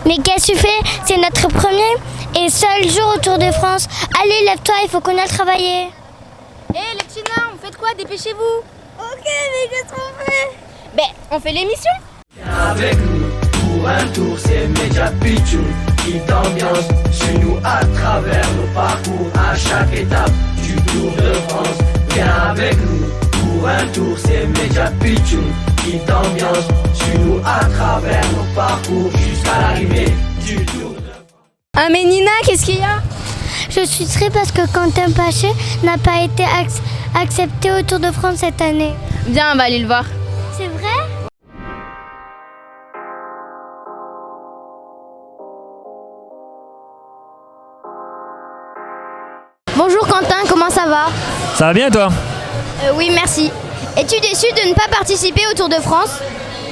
Mais qu'est-ce que tu fais? C'est notre premier et seul jour au Tour de France. Allez, lève-toi, il faut qu'on aille travailler. Hé les petits nains, vous faites quoi? Dépêchez-vous. Ok, mais qu'est-ce qu'on fait? Ben, on fait l'émission. Avec nous, pour un tour, c'est Media Pitchoun qui t'ambiance. Suis-nous à travers nos parcours, à chaque étape du Tour de France. Viens avec nous, pour un tour, c'est Media Pitchoun qui t'ambiance. Suis-nous à travers nos parcours, jusqu'à l'arrivée du Tour de France. Ah mais Nina, qu'est-ce qu'il y a? Je suis triste parce que Quentin Paché n'a pas été accepté au Tour de France cette année. Viens, on va aller le voir. C'est vrai? Bonjour Quentin, comment ça va? Ça va bien toi? Oui, merci. Es-tu déçu de ne pas participer au Tour de France?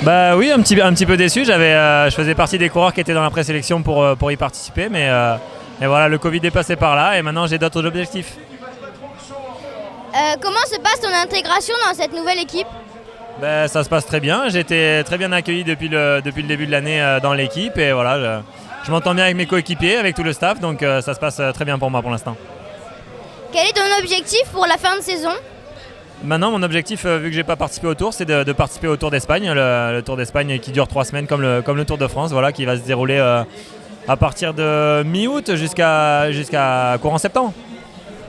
Bah oui, un petit peu déçu. Je faisais partie des coureurs qui étaient dans la présélection pour y participer, mais voilà, le Covid est passé par là et maintenant j'ai d'autres objectifs. Comment se passe ton intégration dans cette nouvelle équipe? Bah, ça se passe très bien. J'ai été très bien accueilli depuis le début de l'année dans l'équipe et voilà, je m'entends bien avec mes coéquipiers, avec tout le staff, donc ça se passe très bien pour moi pour l'instant. Quel est ton objectif pour la fin de saison? Maintenant, mon objectif, vu que j'ai pas participé au Tour, c'est de participer au Tour d'Espagne, le Tour d'Espagne qui dure 3 semaines comme le Tour de France, voilà, qui va se dérouler à partir de mi-août jusqu'à courant septembre.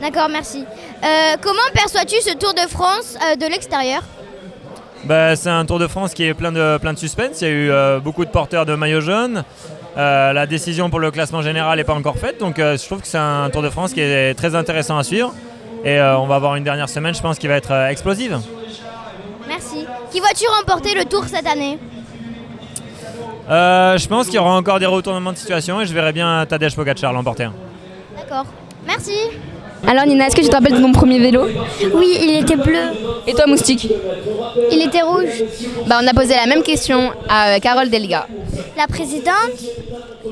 D'accord, merci. Comment perçois-tu ce Tour de France de l'extérieur? Bah, c'est un Tour de France qui est plein de suspense. Il y a eu beaucoup de porteurs de maillots jaunes. La décision pour le classement général n'est pas encore faite, donc je trouve que c'est un Tour de France qui est très intéressant à suivre. Et on va avoir une dernière semaine, je pense, qui va être explosive. Merci. Qui vois-tu remporter le Tour cette année? Je pense qu'il y aura encore des retournements de situation et je verrai bien Tadej Pogačar l'emporter. D'accord. Merci. Alors Nina, est-ce que tu te rappelles de ton premier vélo? Oui, il était bleu. Et toi Moustique? Il était rouge. Bah, on a posé la même question à Carole Delga. La présidente?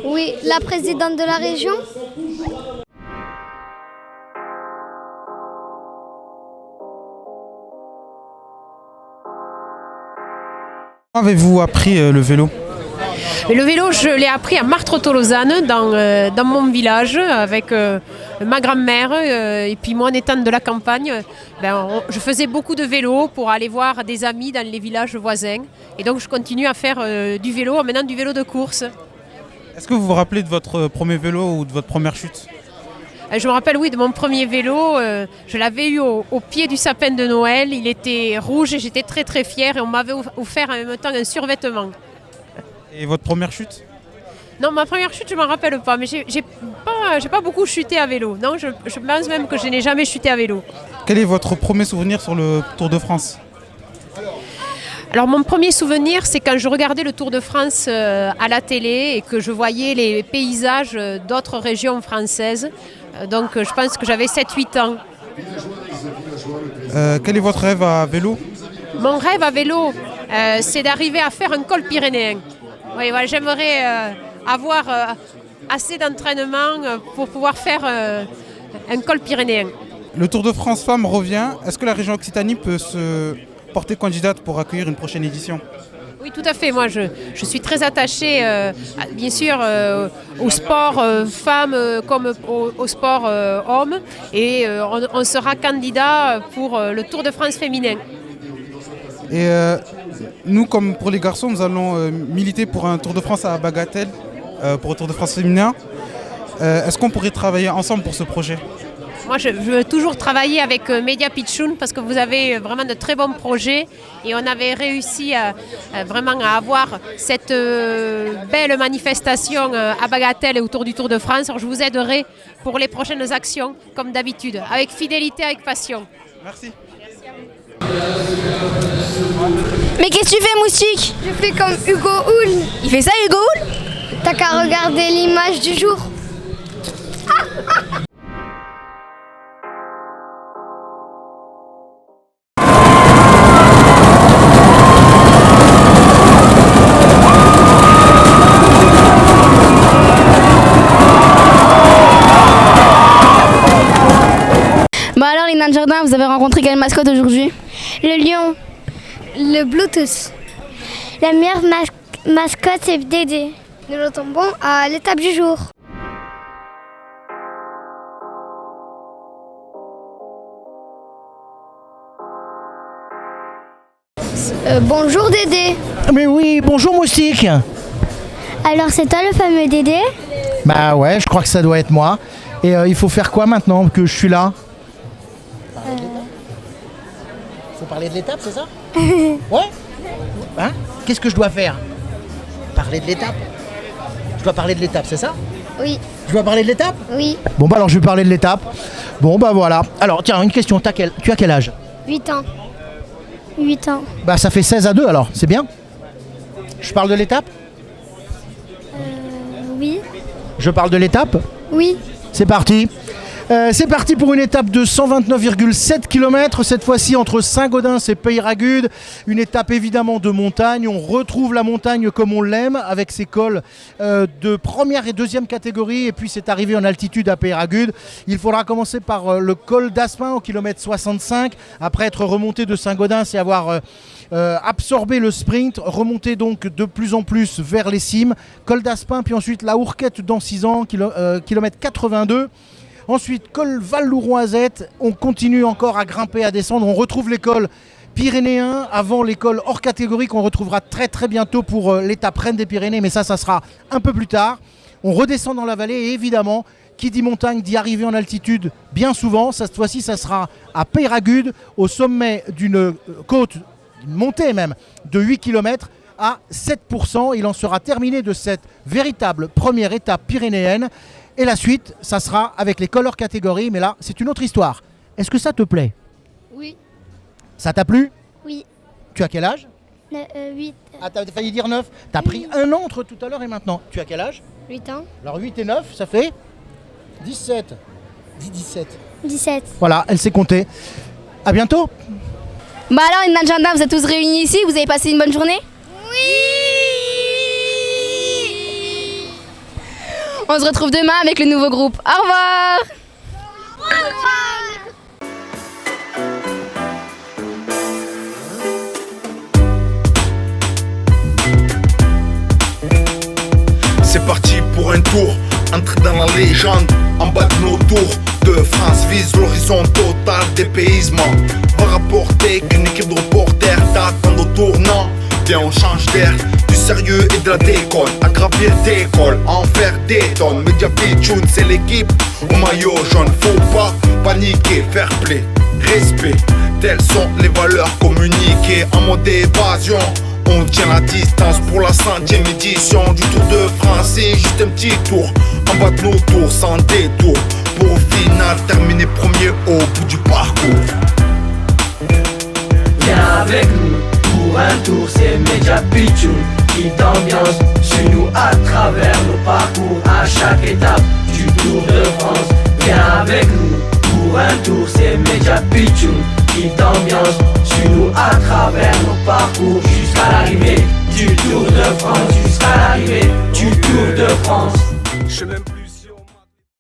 Oui, la présidente de la région. Avez-vous appris le vélo? Mais le vélo, je l'ai appris à Martres-Tolosane, dans mon village, avec ma grand-mère. Et puis moi, en étant de la campagne, je faisais beaucoup de vélo pour aller voir des amis dans les villages voisins. Et donc, je continue à faire du vélo, maintenant du vélo de course. Est-ce que vous vous rappelez de votre premier vélo ou de votre première chute? Je me rappelle, oui, de mon premier vélo. Je l'avais eu au pied du sapin de Noël. Il était rouge et j'étais très très fière. Et on m'avait offert en même temps un survêtement. Et votre première chute? Non, ma première chute, je ne m'en rappelle pas. Mais j'ai pas beaucoup chuté à vélo. Non, je pense même que je n'ai jamais chuté à vélo. Quel est votre premier souvenir sur le Tour de France? Alors mon premier souvenir, c'est quand je regardais le Tour de France à la télé et que je voyais les paysages d'autres régions françaises. Donc je pense que j'avais 7-8 ans. Quel est votre rêve à vélo? Mon rêve à vélo, c'est d'arriver à faire un col pyrénéen. Oui, voilà, j'aimerais avoir assez d'entraînement pour pouvoir faire un col pyrénéen. Le Tour de France Femmes revient. Est-ce que la région Occitanie peut se porter candidate pour accueillir une prochaine édition? Oui, tout à fait. Moi, je suis très attachée, bien sûr, au sport femmes comme au sport hommes. Et on sera candidat pour le Tour de France féminin. Et nous, comme pour les garçons, nous allons militer pour un Tour de France à Bagatelle, pour le Tour de France féminin. Est-ce qu'on pourrait travailler ensemble pour ce projet? Moi, je veux toujours travailler avec Media Pitchoun parce que vous avez vraiment de très bons projets et on avait réussi vraiment à avoir cette belle manifestation à Bagatelle et autour du Tour de France. Alors, je vous aiderai pour les prochaines actions, comme d'habitude, avec fidélité, avec passion. Merci. Mais qu'est-ce que tu fais Moustique? Je fais comme Hugo Hull. Il fait ça Hugo Hull? T'as qu'à regarder l'image du jour. Bah alors les nains de jardin, vous avez rencontré quelle mascotte aujourd'hui? Le lion. Le Bluetooth. La meilleure mascotte, c'est Dédé. Nous retombons à l'étape du jour. Bonjour Dédé. Mais oui, bonjour Moustique. Alors c'est toi le fameux Dédé? Bah ouais, je crois que ça doit être moi. Et il faut faire quoi maintenant que je suis là? Faut parler de l'étape, c'est ça? Ouais. Hein? Qu'est-ce que je dois faire? Parler de l'étape? Je dois parler de l'étape, c'est ça? Oui. Je dois parler de l'étape? Oui. Bon bah alors je vais parler de l'étape. Bon bah voilà. Alors tiens, une question, tu as quel âge? 8 ans. 8 ans. Bah ça fait 16 à 2 alors, c'est bien. Je parle de l'étape? Oui. Je parle de l'étape? Oui. C'est parti. C'est parti pour une étape de 129,7 km, cette fois-ci entre Saint-Gaudens et Peyragudes. Une étape évidemment de montagne. On retrouve la montagne comme on l'aime, avec ses cols de première et deuxième catégorie. Et puis c'est arrivé en altitude à Peyragudes. Il faudra commencer par le col d'Aspin au kilomètre 65, après être remonté de Saint-Gaudens et avoir absorbé le sprint, remonter donc de plus en plus vers les cimes. Col d'Aspin, puis ensuite la Hourquette d'Ancizan, kilomètre 82. Ensuite, col Val-Louroisette, on continue encore à grimper, à descendre. On retrouve l'école pyrénéen avant l'école hors catégorie qu'on retrouvera très très bientôt pour l'étape Reine des Pyrénées, mais ça sera un peu plus tard. On redescend dans la vallée et évidemment, qui dit montagne dit arriver en altitude bien souvent. Cette fois-ci, ça sera à Peyragudes, au sommet d'une côte, une montée même, de 8 km à 7%. Il en sera terminé de cette véritable première étape pyrénéenne. Et la suite, ça sera avec les cols hors catégorie, mais là, c'est une autre histoire. Est-ce que ça te plaît? Oui. Ça t'a plu? Oui. Tu as quel âge? 8. Ah, t'as failli dire 9. T'as pris un an entre tout à l'heure et maintenant. Tu as quel âge? 8 ans. Alors 8 et 9, ça fait 17. Dis 17. 17. Voilà, elle s'est comptée. À bientôt. Bah alors, les Nadjanda, vous êtes tous réunis ici, vous avez passé une bonne journée? On se retrouve demain avec le nouveau groupe. Au revoir. C'est parti pour un tour, entrer dans la légende. En bas de nos tours de France vise l'horizon total dépaysement. Va rapporter qu'une équipe de reporters t'attend au tournant. Viens on change d'air, du sérieux et de la déconne. À gravir des cols, en faire des tonnes. Media Pitchoun, c'est l'équipe au maillot jaune. Faut pas paniquer, fair play, respect. Telles sont les valeurs communiquées en mode évasion. On tient la distance pour la 100e édition du Tour de France. C'est juste un petit tour, en bas de nos tours, sans détour. Pour au final terminer premier au bout du parcours. Viens avec nous pour un tour, c'est Media Pitchoun qui t'ambiance. Suis-nous à travers nos parcours à chaque étape du Tour de France. Viens avec nous pour un tour, c'est Media Pitchoun qui t'ambiance. Suis-nous à travers nos parcours jusqu'à l'arrivée du Tour de France. Jusqu'à l'arrivée du Tour de France. Je sais même plus